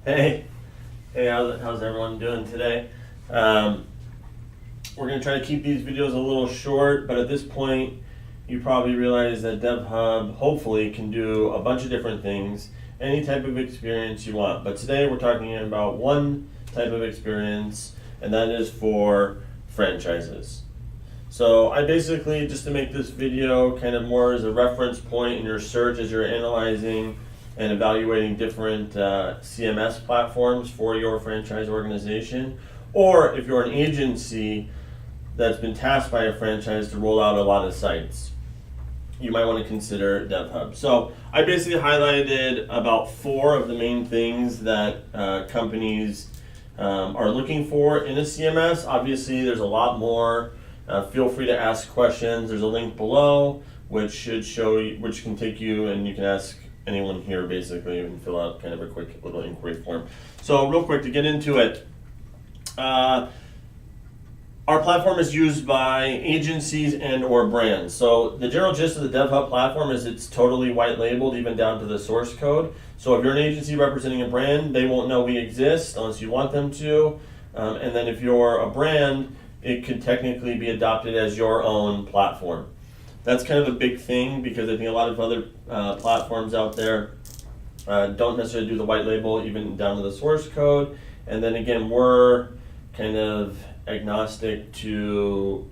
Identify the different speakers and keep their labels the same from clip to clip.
Speaker 1: Hey, how's everyone doing today? We're going to try to keep these videos a little short, but at this point, you probably realize that DevHub hopefully can do a bunch of different things, any type of experience you want. But today we're talking about one type of experience, and that is for franchises. So I basically, just to make this video kind of more as a reference point in your search as you're analyzing and evaluating different CMS platforms for your franchise organization, or if you're an agency that's been tasked by a franchise to roll out a lot of sites, you might want to consider DevHub. So I basically highlighted about 4 of the main things that companies are looking for in a CMS. Obviously, there's a lot more. Feel free to ask questions. There's a link below which should show you, which can take you, and you can ask anyone here basically and fill out kind of a quick little inquiry form. So real quick to get into it, our platform is used by agencies and or brands. So the general gist of the DevHub platform is it's totally white labeled, even down to the source code. So if you're an agency representing a brand, they won't know we exist unless you want them to. And then if you're a brand, it could technically be adopted as your own platform. That's kind of a big thing because I think a lot of other platforms out there don't necessarily do the white label, even down to the source code. And then again, we're kind of agnostic to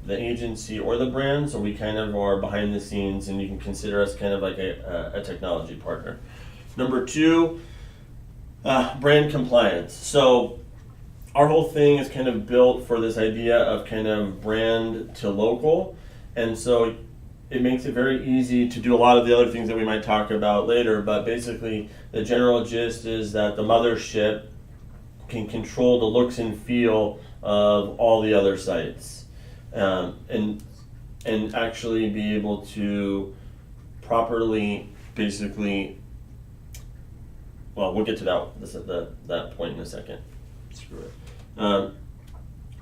Speaker 1: the agency or the brand, so we kind of are behind the scenes, and you can consider us kind of like a technology partner. Number 2, brand compliance. So our whole thing is kind of built for this idea of kind of brand to local, and so it makes it very easy to do a lot of the other things that we might talk about later, but basically the general gist is that the mothership can control the looks and feel of all the other sites, and actually be able to properly, basically, well, we'll get to that point in a second. Screw it.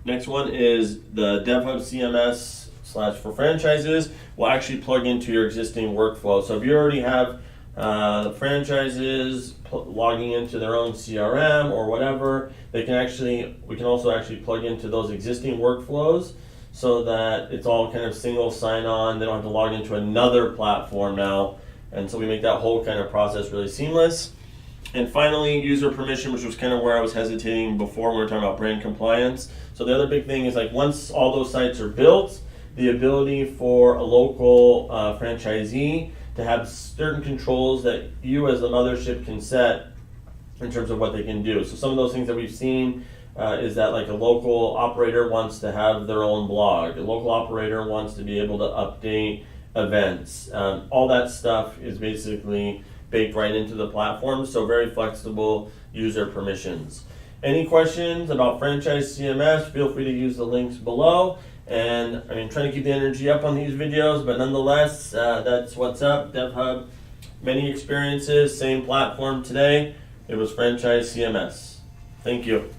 Speaker 1: Next one is the DevHub CMS / for franchises will actually plug into your existing workflow. So if you already have franchises logging into their own CRM or whatever, we can also actually plug into those existing workflows so that it's all kind of single sign-on. They don't have to log into another platform now, and so we make that whole kind of process really seamless. And finally, user permission, which was kind of where I was hesitating before when we were talking about brand compliance. So the other big thing is, like, once all those sites are built, the ability for a local franchisee to have certain controls that you as the mothership can set in terms of what they can do. So some of those things that we've seen is that, like, a local operator wants to have their own blog. A local operator wants to be able to update events. All that stuff is basically baked right into the platform, so very flexible user permissions. Any questions about franchise CMS, feel free to use the links below. And I'm trying to keep the energy up on these videos, but nonetheless, that's what's up. DevHub, many experiences, same platform today. It was franchise CMS. Thank you.